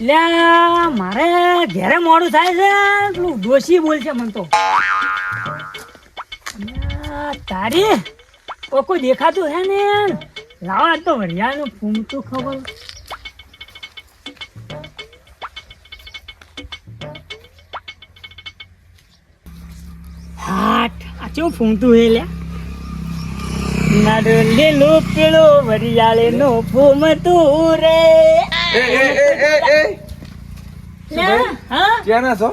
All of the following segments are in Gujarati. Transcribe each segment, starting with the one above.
લ્યા મારે ઘરે મોડું થાય છે પેલું ડોશી બોલ છે મને તો તારી કોઈ દેખાતું હે ને લાવા તો વરિયાળનું ફૂમતું ખબર હાટ આ કેવું ફૂમતું હે લ્યા નાડો લીલો પીળો વરિયાળે નો ફૂમતું રે ક્યાં છો?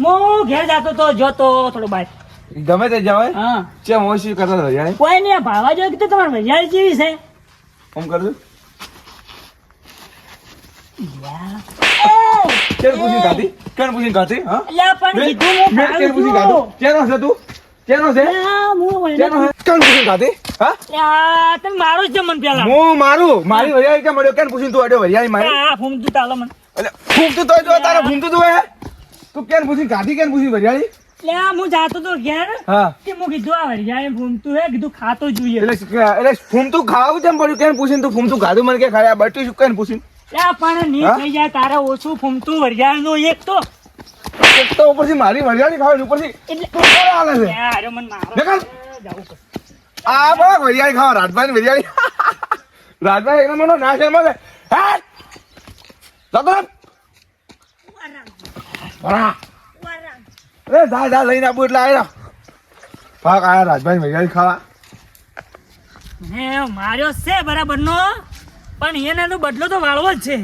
હું ઘેર જાતો તો જોતો થોડો બાર ગમે તે જવાય. હા ચેમ ઓછી કરતા રહ્યા કોઈ નહીં ભાવા જો કીધું તમારે વરિયાળી જેવી છે ફોન કરજો. યા. કેમ પૂછી કાઢી? કેમ પૂછી કાઢી? હા અલ્યા પણ કીધું હું મેં કેમ પૂછી કાઢું? કેનો છે તું? કેનો છે? અલ્યા, હું વળી- કેનો છે? કેમ પૂછી કાઢી? હા અલ્યા, તમે મારો જ છે મને પેલા હું મારું મારી વરિયાળી કેમ મળ્યો? કેમ પૂછી તું અડ્યો વરિયાળી મારી? આ ફૂમતું ચાલો મને એટલે ફૂમતું તોય જો તારે ફૂમતું તું હે તું કેમ પૂછી કાઢી? કેમ પૂછી વરિયાળી? અલ્યા, હું જાતો તો ઘેર હા કે હું કીધું આ વરિયાળી ફૂમતું હે કીધું ખાતો જોઈએ એટલે ફૂમતું ખાવું કેમ પડ્યું? કેમ પૂછીને તું ફૂમતું ખાધું મને કે ખાયા બટી શું કેમ પૂછીને? અલ્યા, પણ નહીં હા? થઈ જાય તારે ઓછું ફૂમતું વરિયાળીનું એક તો એક તો ઉપરથી મારી વરિયાળી ખાવાની ઉપરથી એટલે તું કોણ હાલે છે? અલ્યા, અરે મને મારો દેખાડ. જાવું પડશે. આ બા વરિયાળી ખાવા રાજભાઈ વરિયાળી રાજભાઈ એનો મનો ના છે મને હે જતો રે. ભરા. અરે જા લઈને આવું એટલે આવ્યા પાક આયા રાજભાઈ વરિયાળી ખાવા. હે માર્યો છે બરાબર નો પણ એને તો બદલો તો વાળવો જ છે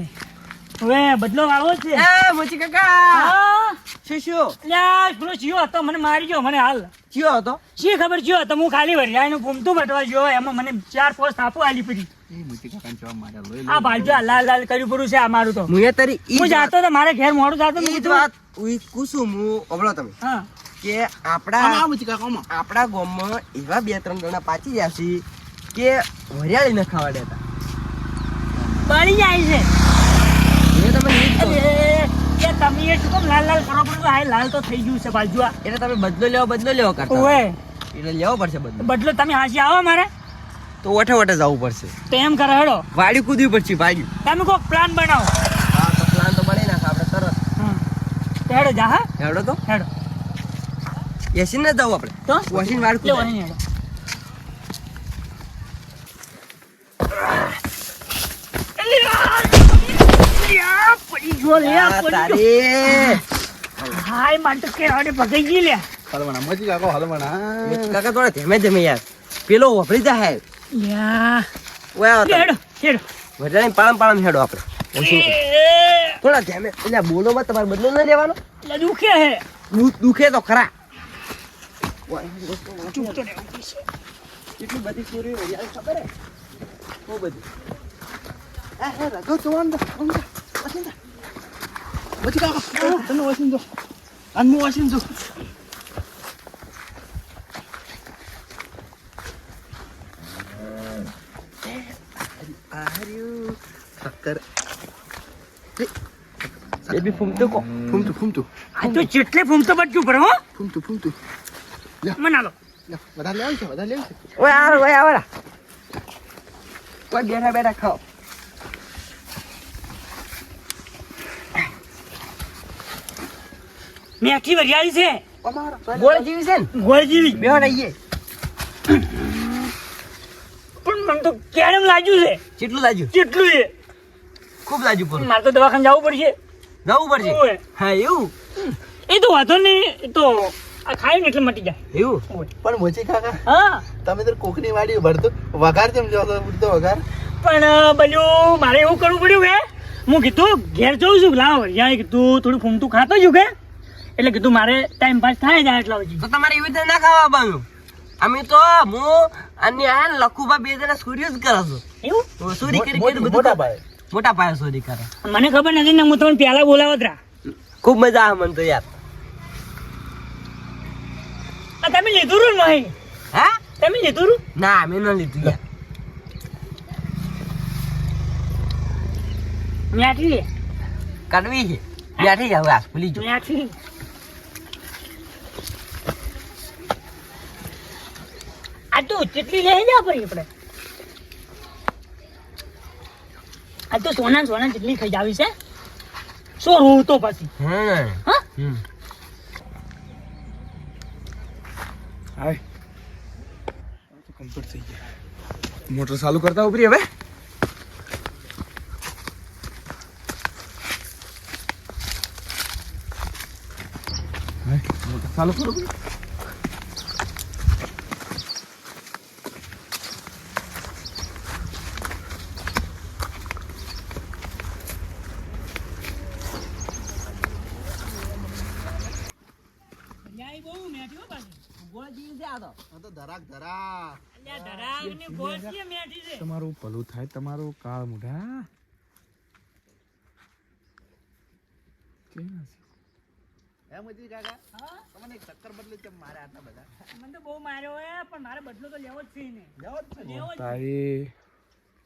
હવે બદલો વાળવો જ છે મોચી કાકા હા શું અલ્યા, પેલો ચિયો હતો મને મારી ગયો મને હાલ કયો હતો? શી ખબર ચિયો હતો હું ખાલી વરિયાળીનું ફૂમતું બટવા ગયો એમાં મને 4 પોસ્ટ થાપો આલી પડી આ બાજુ આ લાલ લાલ કર્યું પડ્યું છે આ મારું તો મુએ તારી હું જાતો તો મારે ઘેર મોડું જાતો મેં ઈ જ કીધું વાત ઉઈ કુસુમ હું અબળો તમે હા કે આપણા ગામમાં એવા 2-3 જણા પાછી ગયા છે કે વરિયાળી ન ખાવા દેતા. બળી જાય છે મેં તમને ઈ જ કહું. કે તમે એ શું કેમ લાલ લાલ કરો પડ્યું આ લાલ તો થઈ ગયું છે બાજુ આ એટલે તમે બદલો લેવો કરતા ઓએ એટલે લેવો પડશે બદલો. બદલો તમે હાંસી આવો મારે તો વઠે જવું પડશે. તો એમ કરે હેડો વાડી કૂદવી પડશે વાડી. તમે કોઈક પ્લાન બનાવો હા તો પ્લાન તો બનાવી નાખ આપણે તરત. હા તો હેડો જા હા હેડો તો હેડો એસી ને જવું આપણે તો વોશિંગ વાડ લે કૂદાય. વળી હેડો પડી ગયો લે આ પડી ગયો તારે હાય માટે કે આડે પકઈ ગઈ લે હલવાના મજી કાકો હલવાના કાકા થોડા ધીમે ધીમે યાર પેલો વફરી જાય યા ઓય લે હેડો હેડો વરિયાળી પાળમ હેડો આપણે વોશિંગ થોડા ધીમે એટલે બોલોમાં તમારે બદલો ન લેવાનો. લે દુખે હે દુખે તો ખરા. ચૂપ તો રહેવું પડશે. કેટલી બધી ચોરી વરિયાળી ખબર હે બહુ બધી. હે રગો તો અંદર વસી કાકા તને વસીન દો અનમુ વસીન દો. આર્યુ ફકર એ બી ફૂમતો કો ફૂમતું આ તો જેટલે ફૂમતો બચ્યું પર હો ફૂમતું મના લો વધારે લેવું છે ઓય આવરા કોઈ બેઠા ખાઓ. મેઠી વરિયાળી છે ગોળ જેવી છે ને ગોળ જેવી બેહો રહીએ. પણ મને તો કેમ લાગ્યું છે કેટલું લાગ્યું? કેટલું છે ખૂબ લાગ્યું પૂરું. મારે તો દવાખાને જવું પડશે જવું પડશે. ઓય. હા એવું એ તો વાંધો નહીં એ તો આ ખાય ને એટલે મટી જાય એવું પણ મોચી કાકા હા તમે તો કોકની વાડી ભરતો વઘાર કેમ જો ઉડતો વઘાર પણ બલ્યું મારે એવું કરવું પડ્યું કે હું કીધું ઘેર જઉં છું લાવ વરિયાળી કીધું થોડું ફૂમતું ખાતો છું કે એટલે કીધું મારે ટાઈમ પાસ થાય જાય એટલા પછી તો તમારે એવી રીતે ના ખાવા આવવાનું. અમે તો હું અને આ લખુભા 2 જણા ચોરી જ કરે છે. એવું ચોરી કરી બધું મોટા ભાઈ મોટા પાયે ચોરી કરે. મને ખબર નથી ને હું તમને પહેલા બોલાવત રા ખૂબ મજા આવે મને તો યાર. તમે લીધું રૂ નહીં હા તમે લીધું રૂ ના મેં ન લીધું યાર. મેઠી લે કડવી છે બેઠી જાવ યાર ભૂલી જો. મેઠી આ તો કેટલી લઈ જા પડી આપણે આ તો સોના જેટલી ખાઈ જાવી છે શું રોવું તો પછી હા હા હાય કમ્પ્લીટ થઈ ગયા મોટર ચાલુ કરતા ઉપરી હવે મોટર ચાલુ કરો ન્યાય બહુ મેઠી હો પાછી ગોળજી છે આ તો ધરાક ધરાક અલ્યા ધરાગની ગોળજી મેઠી છે તમારું ભલું થાય તમારું કાળ મોઢા હા તમને એક ચક્કર બદલે કેમ મારે આટલા બધા મને તો બહુ માર્યો હે પણ મારે બદલો તો લેવો જ છે ને લેવો જ છે લેવો જ છે. તારી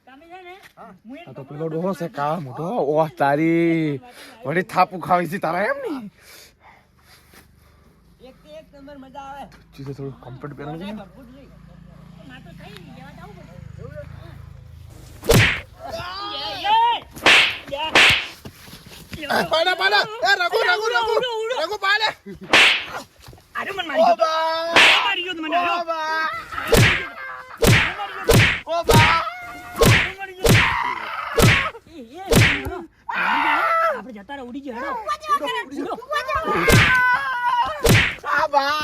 તમે છે ને હા. હું એક આ તો પેલો ડોહો છે કાળ મોઢો ઓહ તારી વળી થાપુ ખાવી છે તારા એમ ની એક થી એક નંબર મજા આવે ચીજો થોડું કમ્ફર્ટ પહેરવાનું છે ને. ભરપૂર જોઈ. ના તો થઈ નહીં, લેવા જાવું પડે. પાડા પાડા એ રઘુ રઘુ રઘુ રઘુ પાડે અરે મને મારી ગયો. મારી ગયો તો મને અરે. ઓ બા મારી ગયો. એ, હેડો. આપણે જતા રહો, ઉડી ગયો હેડો. ઉડો. આ બા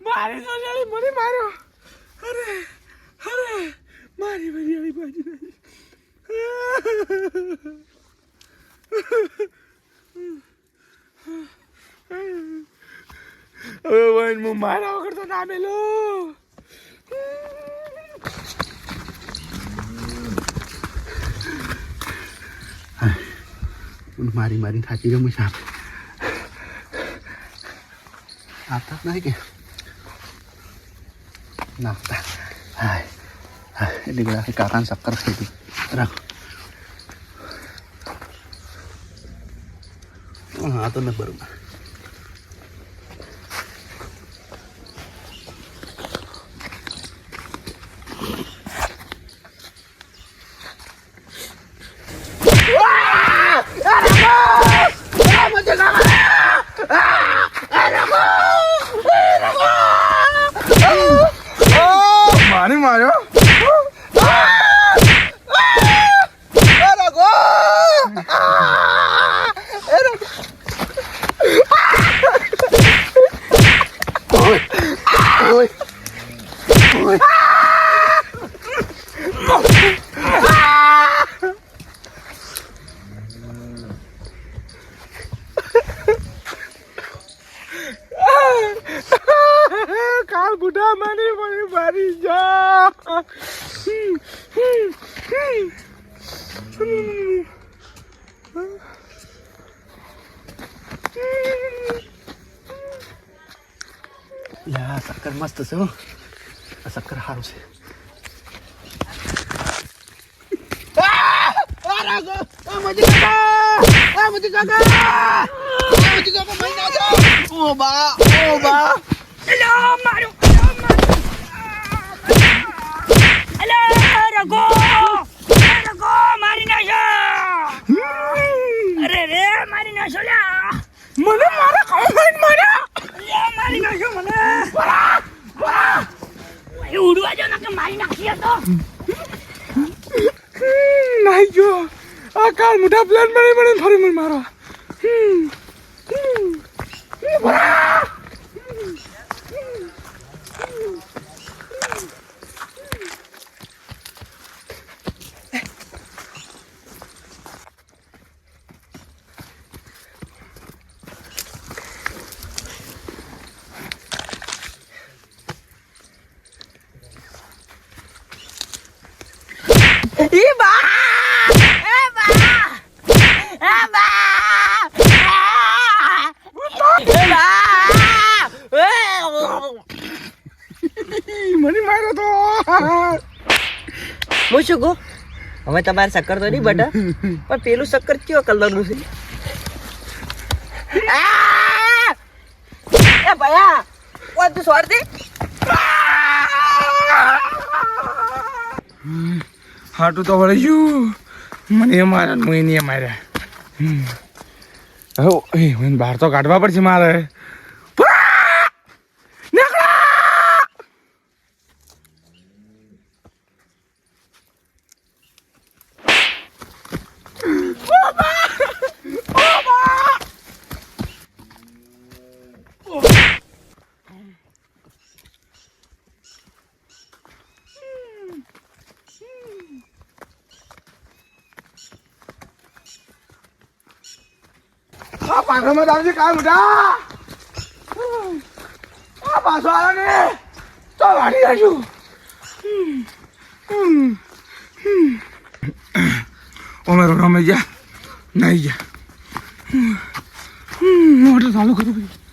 મારે તો જાળી મને માર્યો અરે અરે મારી બધી બાજુ હવે વન હું મારા વગર તો ના મેલો મારી મારી થાકી ગયો હું સાહેબ આપતા જ નહીં કે નાખતા હાય હાય એટલે બધા કાકાને ચક્કર થઈ ગઈ રાખો હા તો ન બરોબર મારી માર્યો કાલ બુઢા મને મને મારી જા યા શક્કર મસ્ત છે હો આ શક્કર સારું છે ઓ બા અલો, મારું. અલો, રઘુ. રઘુ, મારી નાખ્યો. અરે રે, મારી નાખ્યો લ્યા. મને મારા કામ માર્યા લ્યા, મારી નાખ્યો મને. એ ઉડવા જો ને કે મારી નાખી હતો. નાઈ ગયો આ કાલ મોટા પ્લાન બની બની ફરી મને મારા મને માર્યો તો હું શું કહું હવે તમારે શક્કર તો નહીં બટા પણ પેલું શક્કર કયો કલરનું છે એ ભયા ઓ તું છોડ દે હાટું તો વળી ગયું મને એ માર્યા ને મને એ માર્યા હવે મને બહાર તો કાઢવા પડશે મારે પાછળમાં આવજે કામ ઉઠા પાછો આવ્યો ને તો વાળી જાશું ઓમેરો રમે જા નહીં જા મોટર ચાલુ કરું